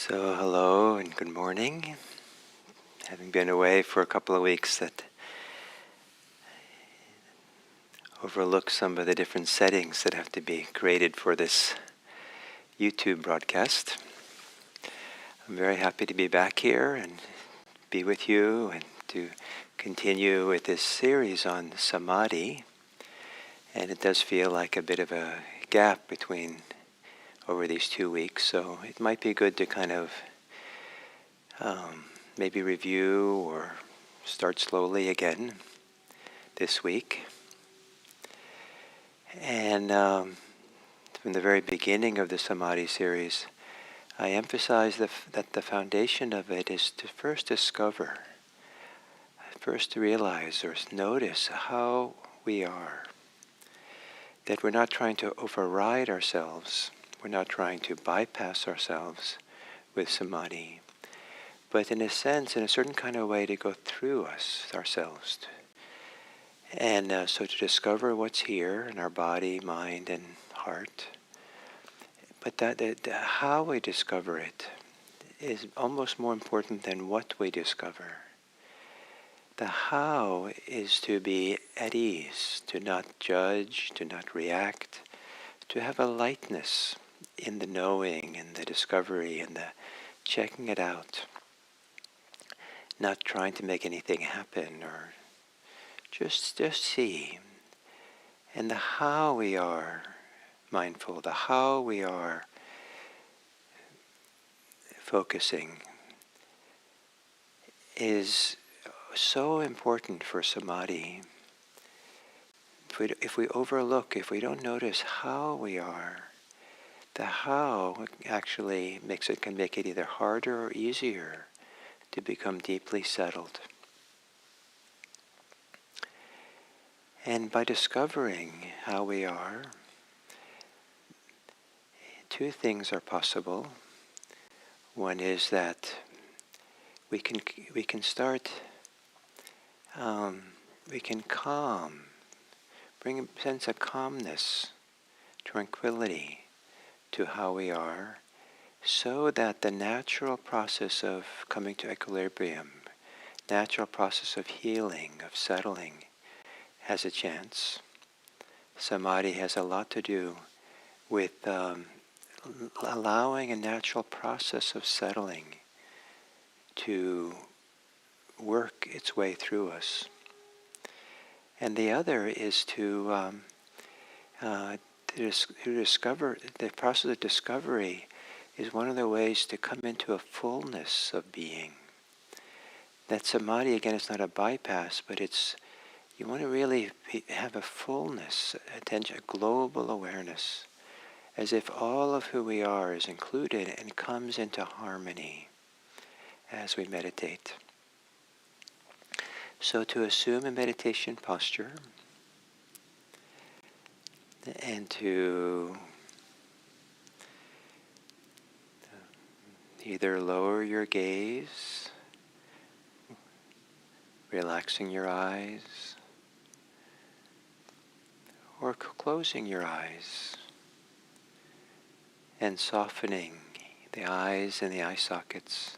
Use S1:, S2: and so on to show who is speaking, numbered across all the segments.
S1: So hello and good morning. Having been away for a couple of weeks, that overlook some of the different settings that have to be created for this YouTube broadcast. I'm very happy to be back here and be with you and to continue with this series on Samadhi. And it does feel like a bit of a gap between over these 2 weeks, so it might be good to kind of maybe review or start slowly again this week. And from the very beginning of the Samadhi series, I emphasize that the foundation of it is to first discover, first to realize or notice how we are. That we're not trying to override ourselves, we're not trying to bypass ourselves with Samadhi, but in a sense, in a certain kind of way, to go through ourselves. And so to discover what's here in our body, mind, and heart. But how we discover it is almost more important than what we discover. The how is to be at ease, to not judge, to not react, to have a lightness in the knowing and the discovery and the checking it out. Not trying to make anything happen or just see. And the how we are mindful, the how we are focusing is so important for Samadhi. If we overlook, if we don't notice how we are, the how actually can make it either harder or easier to become deeply settled. And by discovering how we are, two things are possible. One is that we can calm, bring a sense of calmness, tranquility to how we are, so that the natural process of coming to equilibrium, natural process of healing, of settling, has a chance. Samadhi has a lot to do with allowing a natural process of settling to work its way through us. And the other is to discover, the process of discovery is one of the ways to come into a fullness of being. That Samadhi, again, is not a bypass, but you want to really have a fullness, attention, a global awareness, as if all of who we are is included and comes into harmony as we meditate. So to assume a meditation posture and to either lower your gaze, relaxing your eyes, or closing your eyes and softening the eyes and the eye sockets.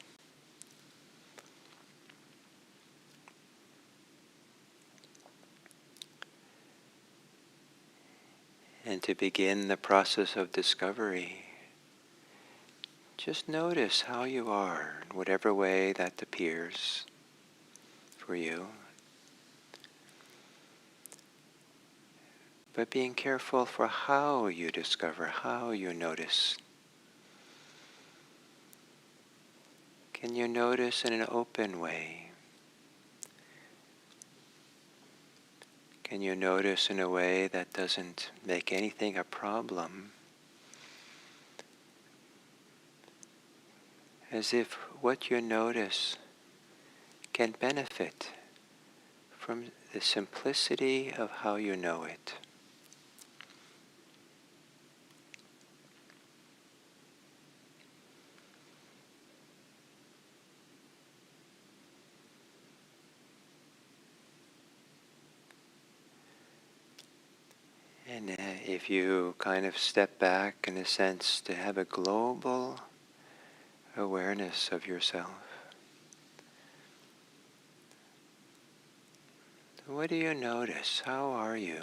S1: And to begin the process of discovery, just notice how you are in whatever way that appears for you. But being careful for how you discover, how you notice. Can you notice in an open way? Can you notice in a way that doesn't make anything a problem? As if what you notice can benefit from the simplicity of how you know it. And if you kind of step back in a sense to have a global awareness of yourself. What do you notice? How are you?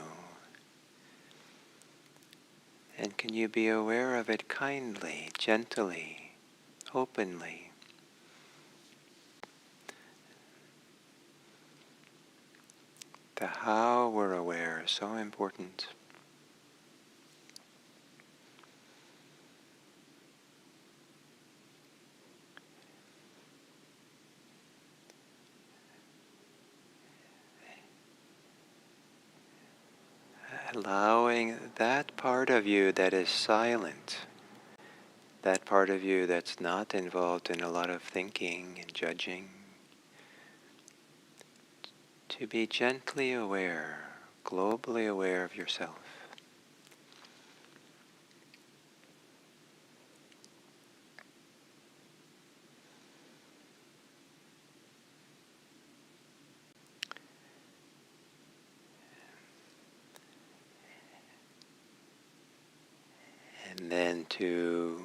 S1: And can you be aware of it kindly, gently, openly? The how we're aware is so important. Allowing that part of you that is silent, that part of you that's not involved in a lot of thinking and judging, to be gently aware, globally aware of yourself. And then to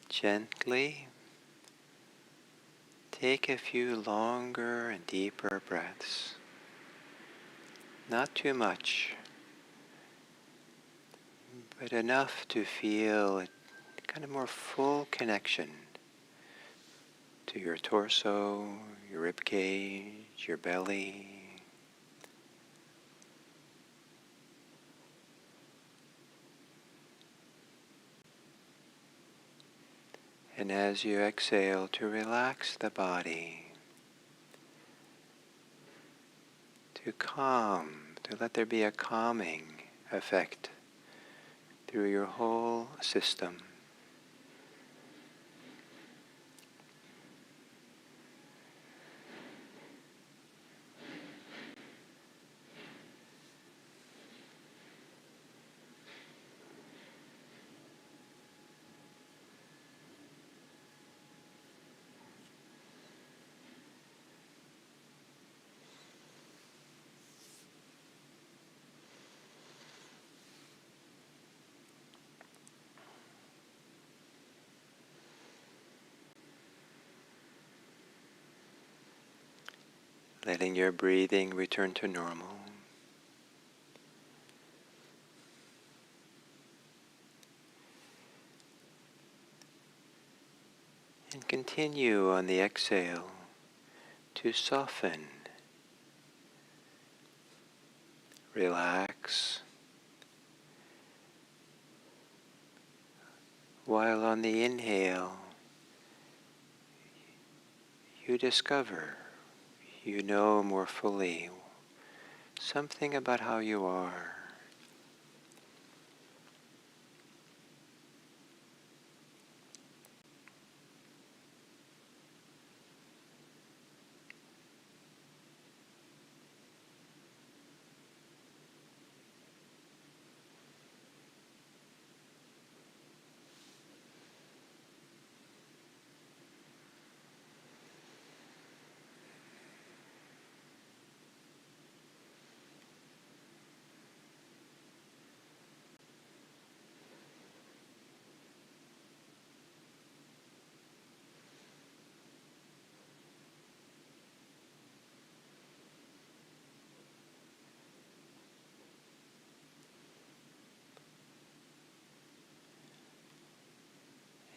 S1: gently take a few longer and deeper breaths. Not too much, but enough to feel a kind of more full connection to your torso, your rib cage, your belly. And as you exhale, to relax the body, to calm, to let there be a calming effect through your whole system. Letting your breathing return to normal. And continue on the exhale to soften, relax, while on the inhale you discover, you know more fully something about how you are.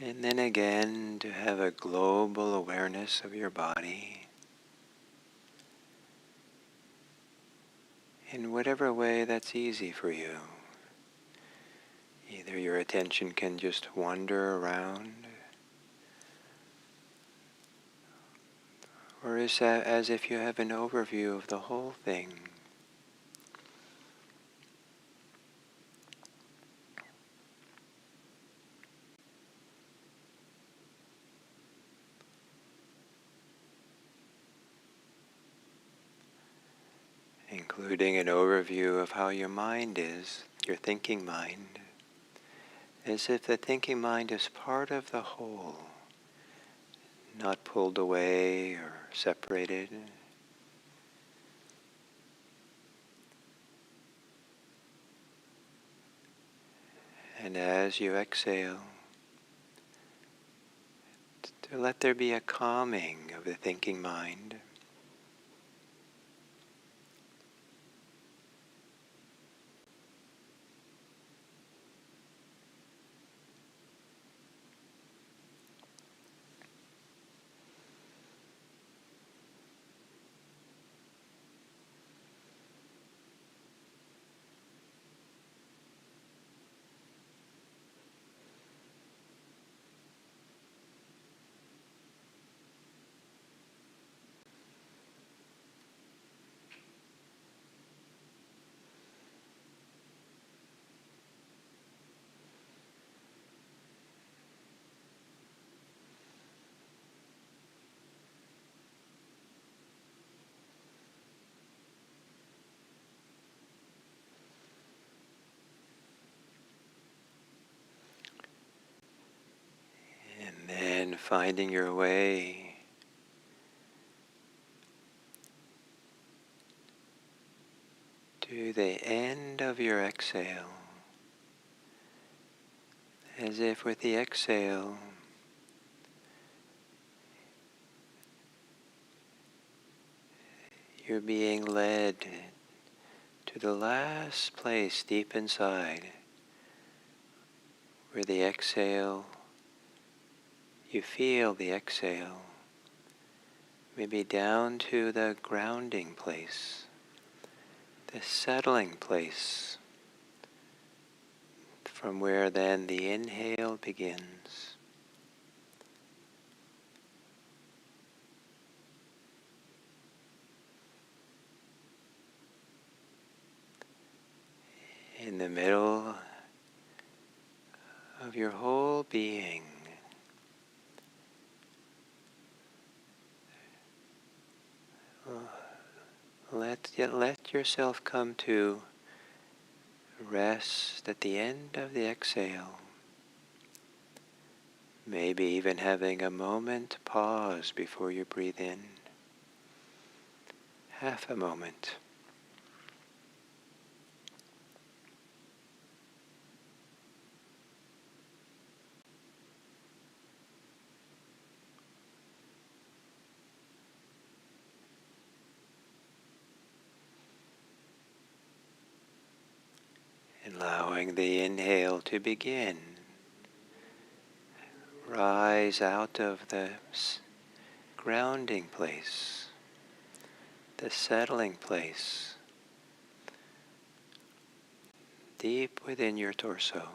S1: And then again, to have a global awareness of your body in whatever way that's easy for you. Either your attention can just wander around, or is that as if you have an overview of the whole thing. Including an overview of how your mind is, your thinking mind, as if the thinking mind is part of the whole, not pulled away or separated. And as you exhale, to let there be a calming of the thinking mind. And then finding your way to the end of your exhale, as if with the exhale you're being led to the last place deep inside, where the exhale, you feel the exhale, maybe down to the grounding place, the settling place, from where then the inhale begins. In the middle of your whole being, let yourself come to rest at the end of the exhale. Maybe even having a moment pause before you breathe in. Half a moment. Allowing the inhale to begin. Rise out of the grounding place, the settling place, deep within your torso.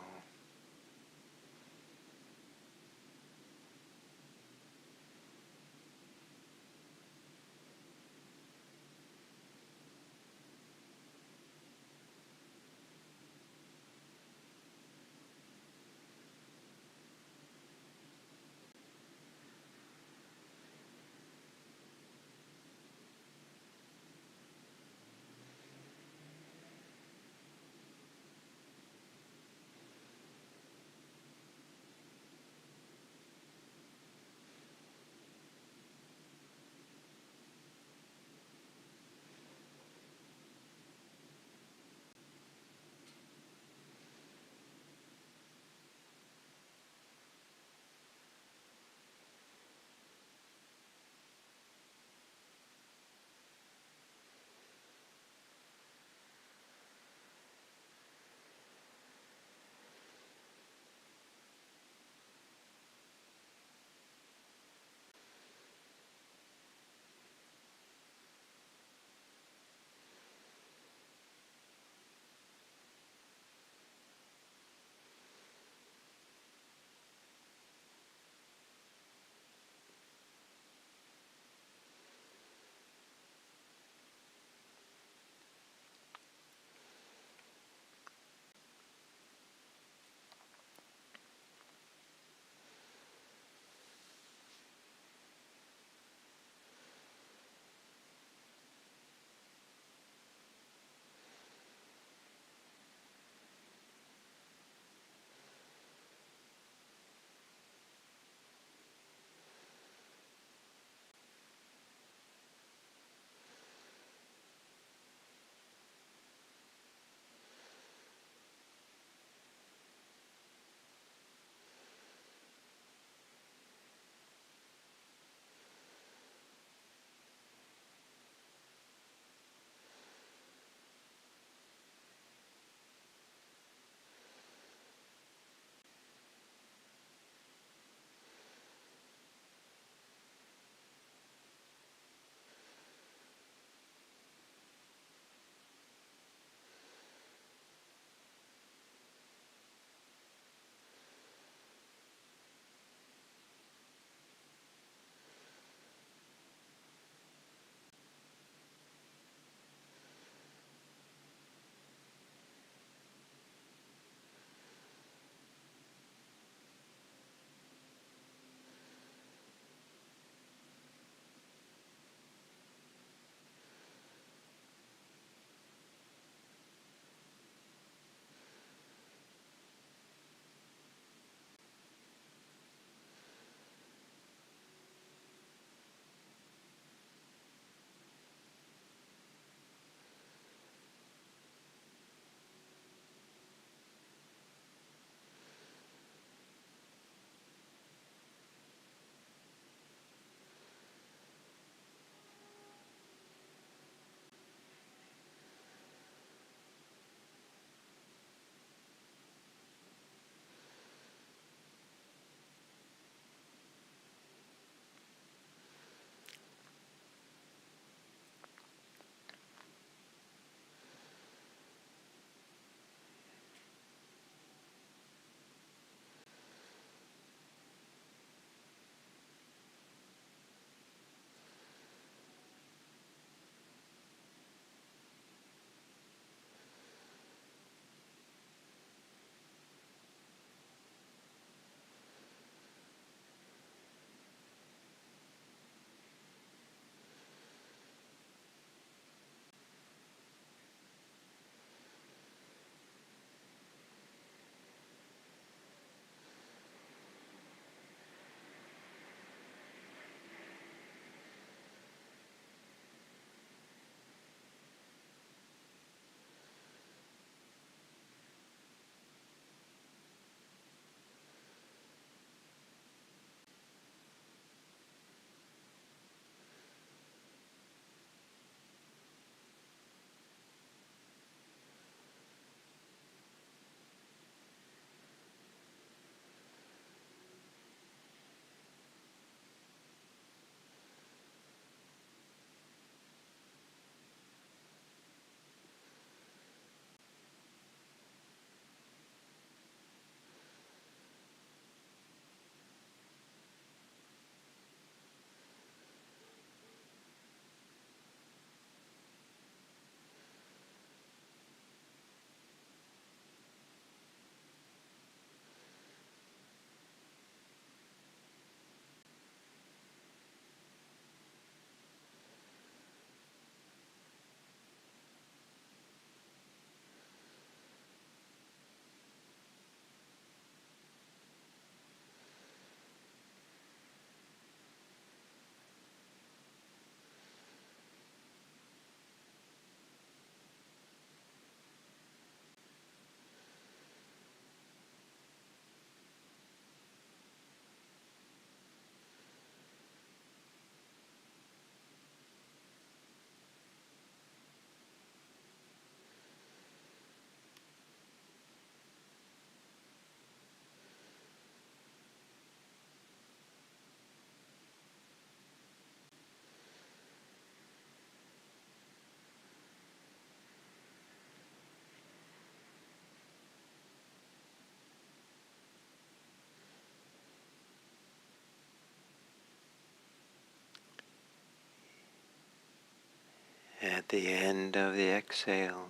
S1: At the end of the exhale,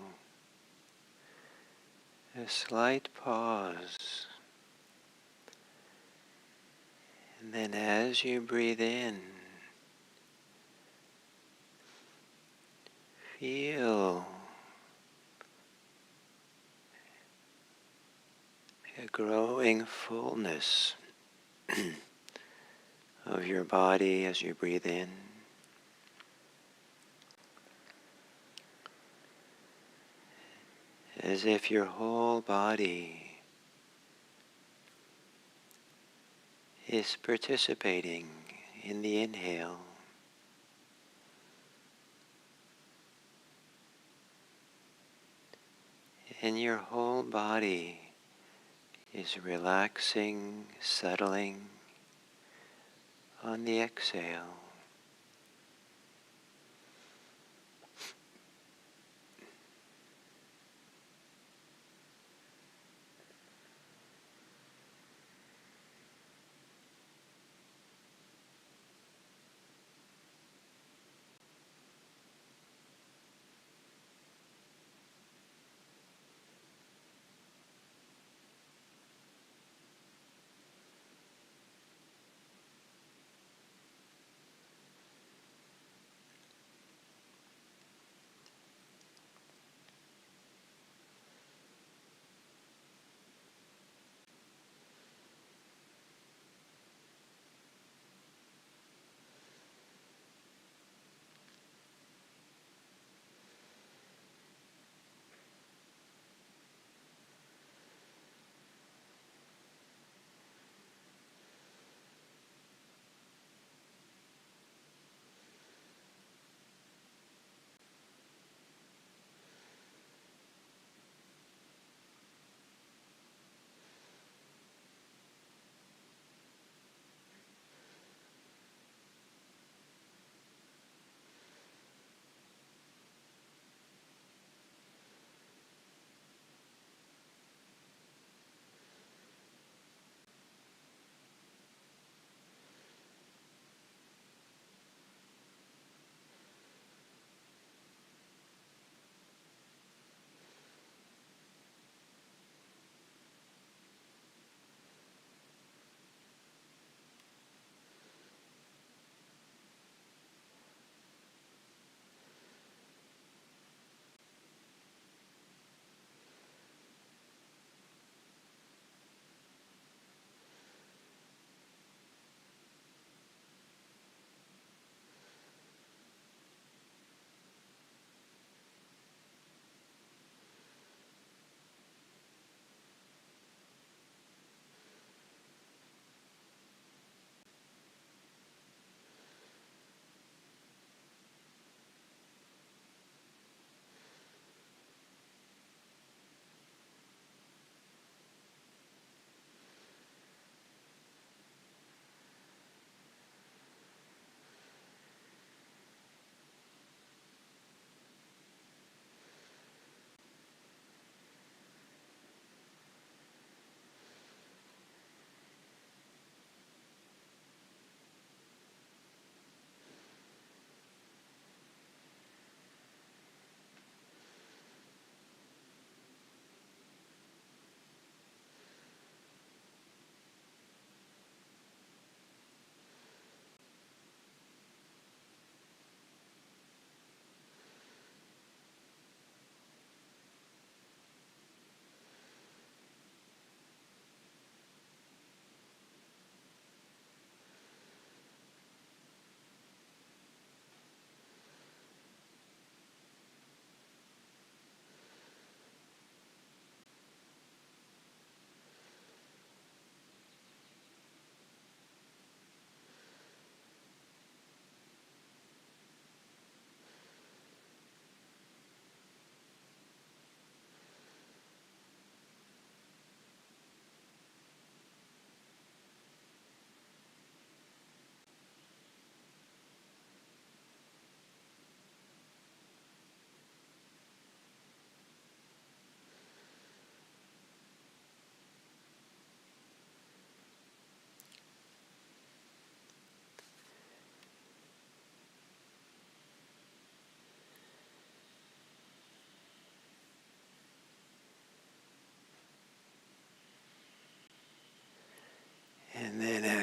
S1: a slight pause. And then as you breathe in, feel a growing fullness of your body as you breathe in. As if your whole body is participating in the inhale. And your whole body is relaxing, settling on the exhale.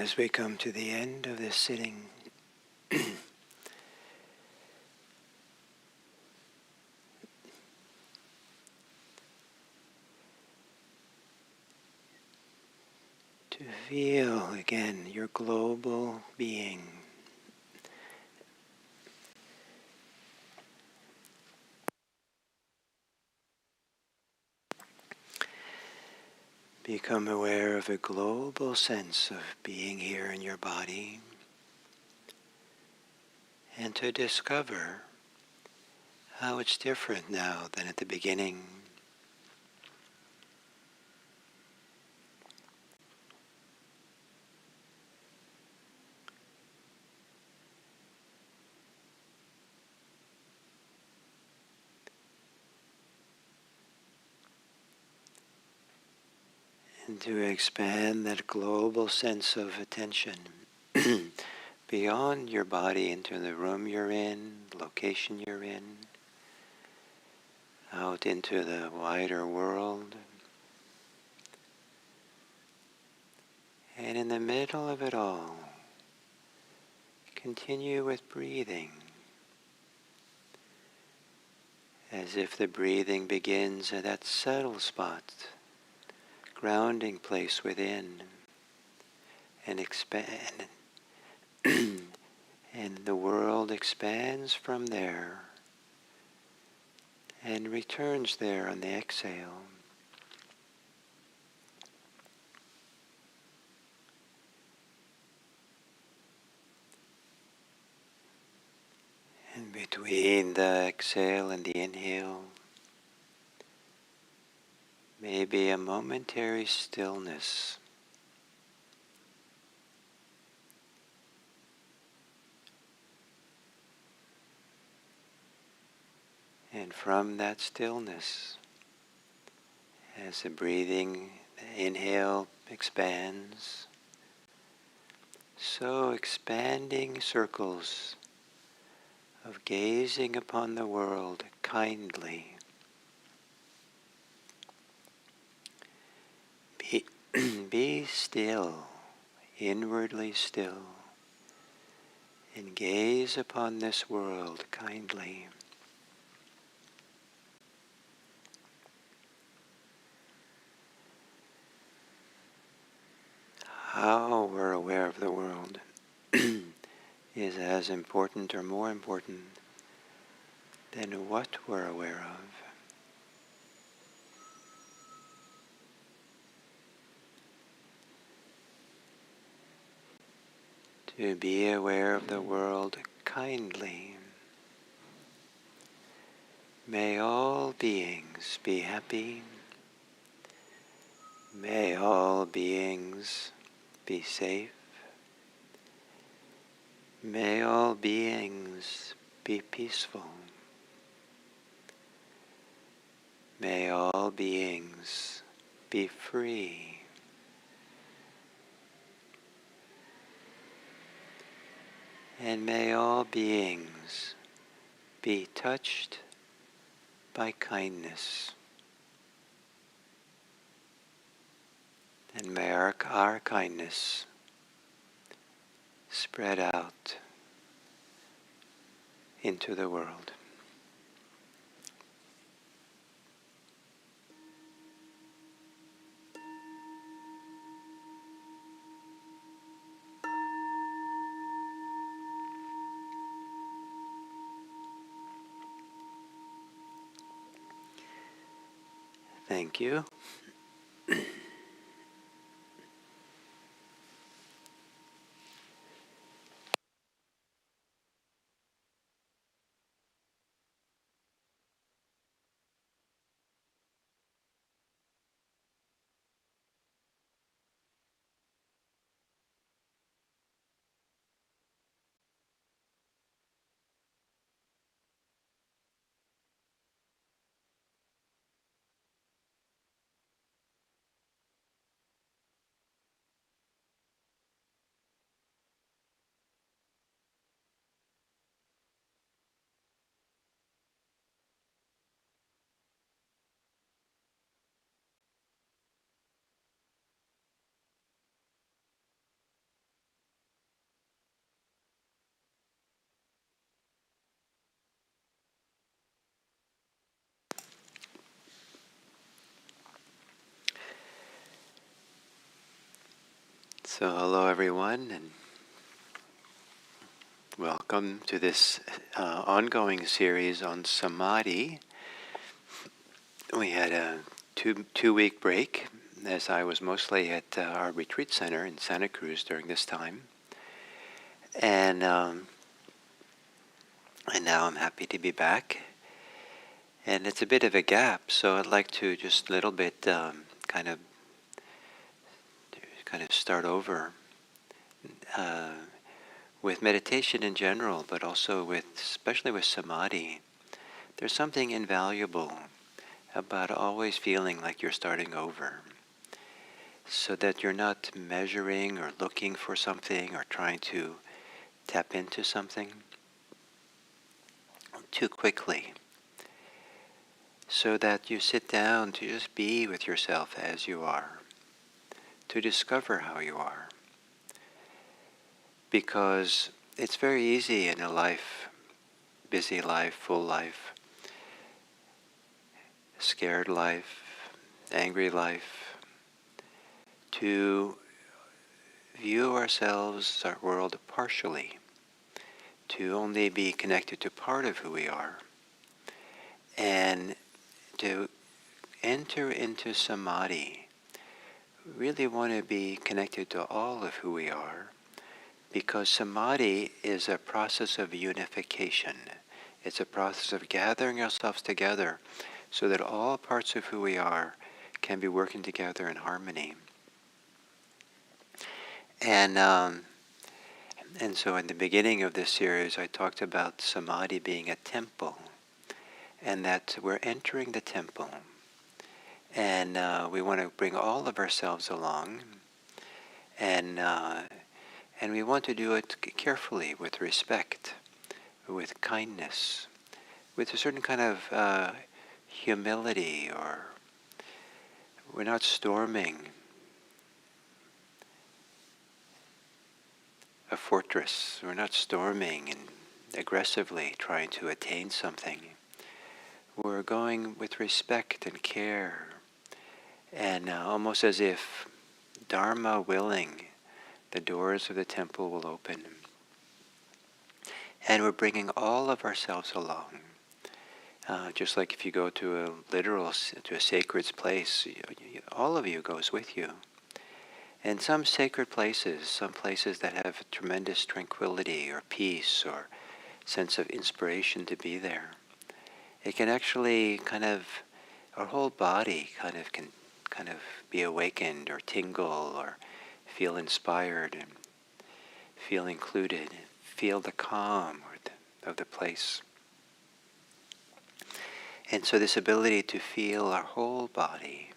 S1: as we come to the end of this sitting, to feel again your global being. Become aware of a global sense of being here in your body, and to discover how it's different now than at the beginning. And to expand that global sense of attention beyond your body into the room you're in, the location you're in, out into the wider world. And in the middle of it all, continue with breathing, as if the breathing begins at that subtle spot, grounding place within, and expand, and the world expands from there and returns there on the exhale. And between the exhale and the inhale, maybe a momentary stillness. And from that stillness, as the breathing, the inhale expands, so expanding circles of gazing upon the world kindly. Be still, inwardly still, and gaze upon this world kindly. How we're aware of the world is as important or more important than what we're aware of. To be aware of the world kindly. May all beings be happy. May all beings be safe. May all beings be peaceful. May all beings be free. And may all beings be touched by kindness. And may our kindness spread out into the world. Thank you. So hello everyone, and welcome to this ongoing series on Samadhi. We had a two-week break as I was mostly at our retreat center in Santa Cruz during this time. And now I'm happy to be back. And it's a bit of a gap, so I'd like to just a little bit kind of start over with meditation in general, but also especially with Samadhi. There's something invaluable about always feeling like you're starting over, so that you're not measuring or looking for something or trying to tap into something too quickly, so that you sit down to just be with yourself as you are, to discover how you are. Because it's very easy in a life, busy life, full life, scared life, angry life, to view ourselves, our world partially, to only be connected to part of who we are, and to enter into Samadhi, really want to be connected to all of who we are, because Samadhi is a process of unification. It's a process of gathering ourselves together so that all parts of who we are can be working together in harmony. And so in the beginning of this series, I talked about Samadhi being a temple, and that we're entering the temple. And we want to bring all of ourselves along, and we want to do it carefully, with respect, with kindness, with a certain kind of humility, or we're not storming a fortress. We're not storming and aggressively trying to attain something. We're going with respect and care, and almost as if Dharma willing, the doors of the temple will open. And we're bringing all of ourselves along. Just like if you go to a sacred place, all of you goes with you. And some sacred places, some places that have tremendous tranquility or peace or sense of inspiration to be there, it can actually our whole body can be awakened or tingle or feel inspired and feel included, feel the calm of the place. And so this ability to feel our whole body,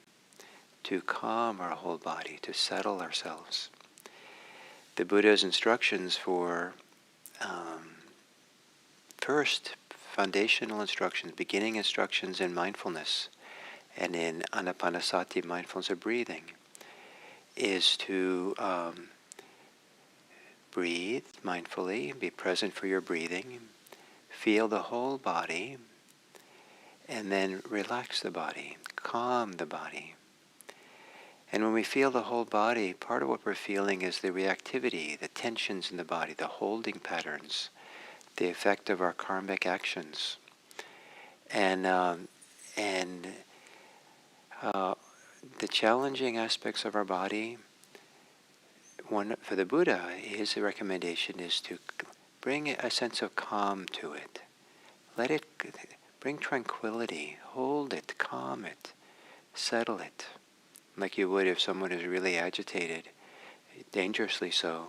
S1: to calm our whole body, to settle ourselves. The Buddha's instructions for first foundational instructions, beginning instructions in mindfulness and in anapanasati, mindfulness of breathing, is to breathe mindfully, be present for your breathing, feel the whole body, and then relax the body, calm the body. And when we feel the whole body, part of what we're feeling is the reactivity, the tensions in the body, the holding patterns, the effect of our karmic actions. And the challenging aspects of our body, one for the Buddha, his recommendation is to bring a sense of calm to it. Let it bring tranquility, hold it, calm it, settle it, like you would if someone is really agitated, dangerously so.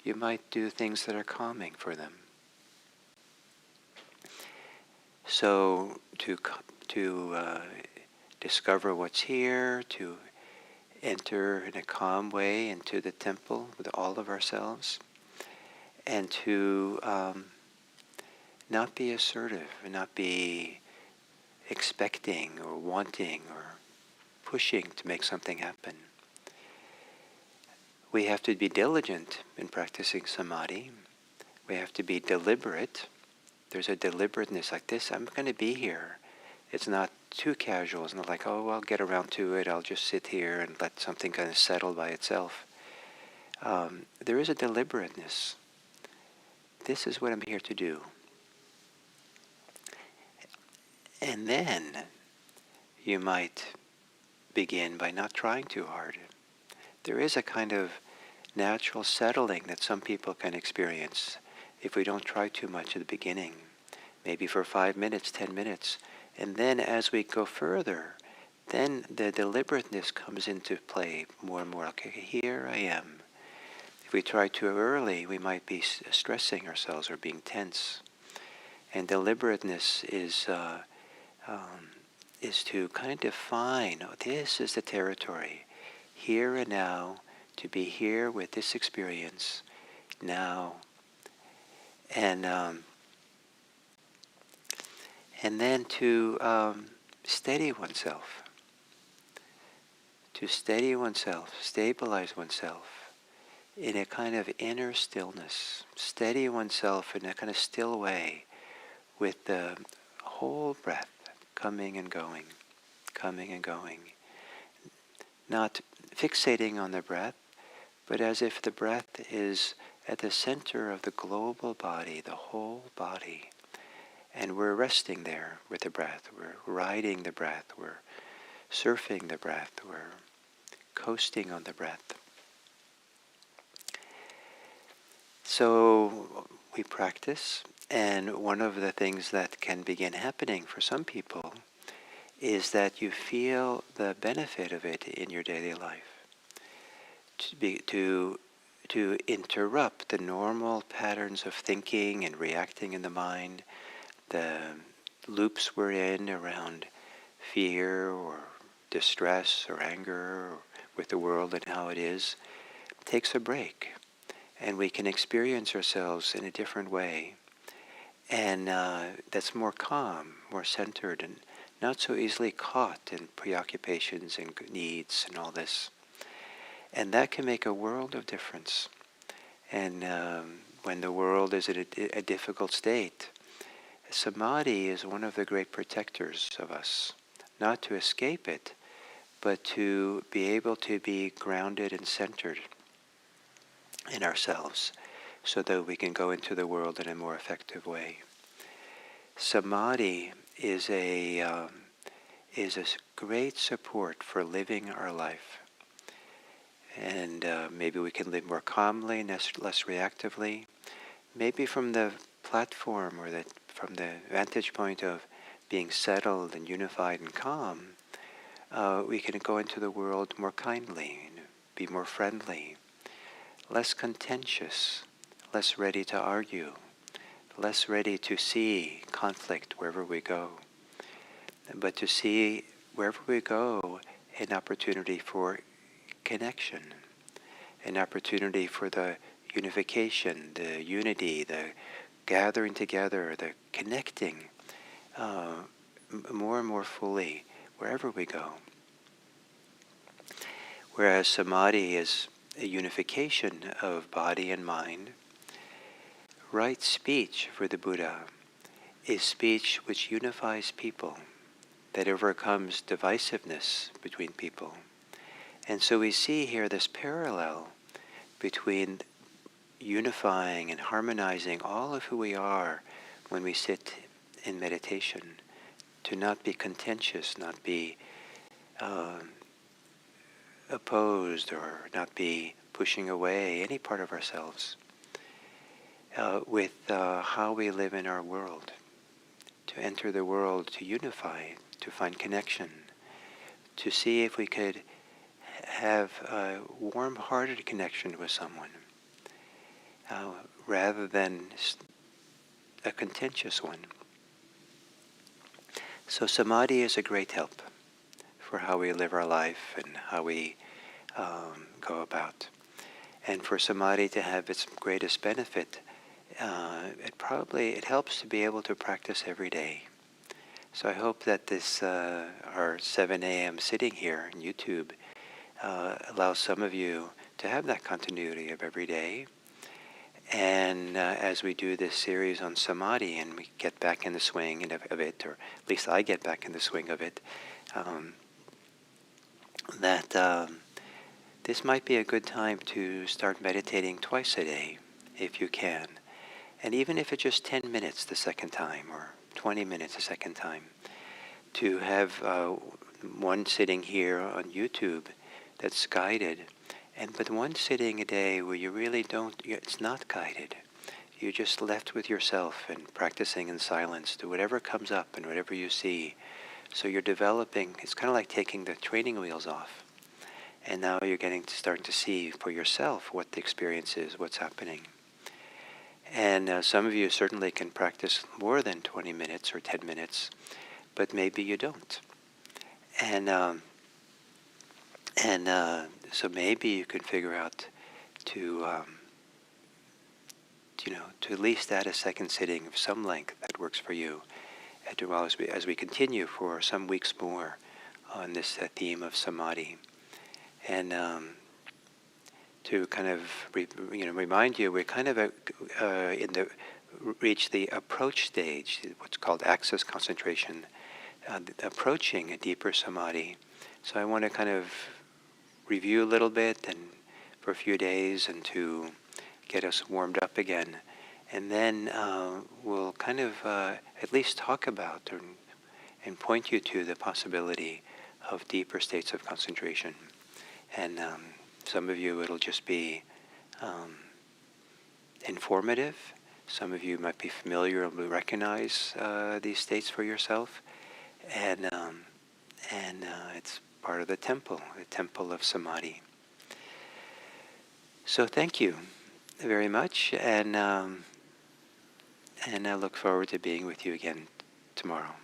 S1: You might do things that are calming for them. So to discover what's here, to enter in a calm way into the temple with all of ourselves, and to not be assertive and not be expecting or wanting or pushing to make something happen. We have to be diligent in practicing Samadhi. We have to be deliberate. There's a deliberateness like this. I'm going to be here. It's not too casual. It's not like, oh, I'll get around to it. I'll just sit here and let something kind of settle by itself. there is a deliberateness. This is what I'm here to do. And then you might begin by not trying too hard. There is a kind of natural settling that some people can experience if we don't try too much at the beginning, maybe for 5 minutes, 10 minutes. And then as we go further, then the deliberateness comes into play more and more. Okay, here I am. If we try too early, we might be stressing ourselves or being tense. And deliberateness is to kind of define, oh, this is the territory, here and now, to be here with this experience now. And then to steady oneself, stabilize oneself in a kind of inner stillness, steady oneself in a kind of still way with the whole breath coming and going, not fixating on the breath, but as if the breath is at the center of the global body, the whole body. And we're resting there with the breath. We're riding the breath. We're surfing the breath. We're coasting on the breath. So we practice, and one of the things that can begin happening for some people is that you feel the benefit of it in your daily life. To interrupt the normal patterns of thinking and reacting in the mind, the loops we're in around fear or distress or anger or with the world and how it is, takes a break. And we can experience ourselves in a different way. And that's more calm, more centered, and not so easily caught in preoccupations and needs and all this. And that can make a world of difference. And when the world is at a difficult state, Samadhi is one of the great protectors of us. Not to escape it, but to be able to be grounded and centered in ourselves so that we can go into the world in a more effective way. Samadhi is a great support for living our life. And maybe we can live more calmly and less reactively. Maybe from the platform or from the vantage point of being settled and unified and calm, we can go into the world more kindly, be more friendly, less contentious, less ready to argue, less ready to see conflict wherever we go, but to see wherever we go an opportunity for connection, an opportunity for the unification, the unity, the gathering together, the connecting more and more fully wherever we go. Whereas Samadhi is a unification of body and mind, right speech for the Buddha is speech which unifies people, that overcomes divisiveness between people. And so we see here this parallel between unifying and harmonizing all of who we are when we sit in meditation, to not be contentious, not be opposed, or not be pushing away any part of ourselves, with how we live in our world, to enter the world, to unify, to find connection, to see if we could have a warm-hearted connection with someone, rather than a contentious one. So Samadhi is a great help for how we live our life and how we go about. And for Samadhi to have its greatest benefit, it helps to be able to practice every day. So I hope that this, our 7 a.m. sitting here on YouTube, allows some of you to have that continuity of every day. And as we do this series on Samadhi and we get back in the swing of it, or at least I get back in the swing of it, that this might be a good time to start meditating twice a day, if you can. And even if it's just 10 minutes the second time, or 20 minutes the second time, to have one sitting here on YouTube that's guided, but one sitting a day where you really don't, it's not guided. You're just left with yourself and practicing in silence to whatever comes up and whatever you see. So you're developing, it's kind of like taking the training wheels off. And now you're starting to see for yourself what the experience is, what's happening. And some of you certainly can practice more than 20 minutes or 10 minutes, but maybe you don't. So maybe you can figure out to at least add a second sitting of some length that works for you, as we continue for some weeks more on this theme of samadhi. And to kind of remind you, we're kind of reach the approach stage, what's called access concentration, approaching a deeper samadhi. So I want to kind of review a little bit and for a few days and to get us warmed up again. And then we'll kind of at least talk about and point you to the possibility of deeper states of concentration. And some of you it'll just be informative. Some of you might be familiar and will recognize these states for yourself. And it's part of the temple of samadhi. So thank you very much, and I look forward to being with you again tomorrow.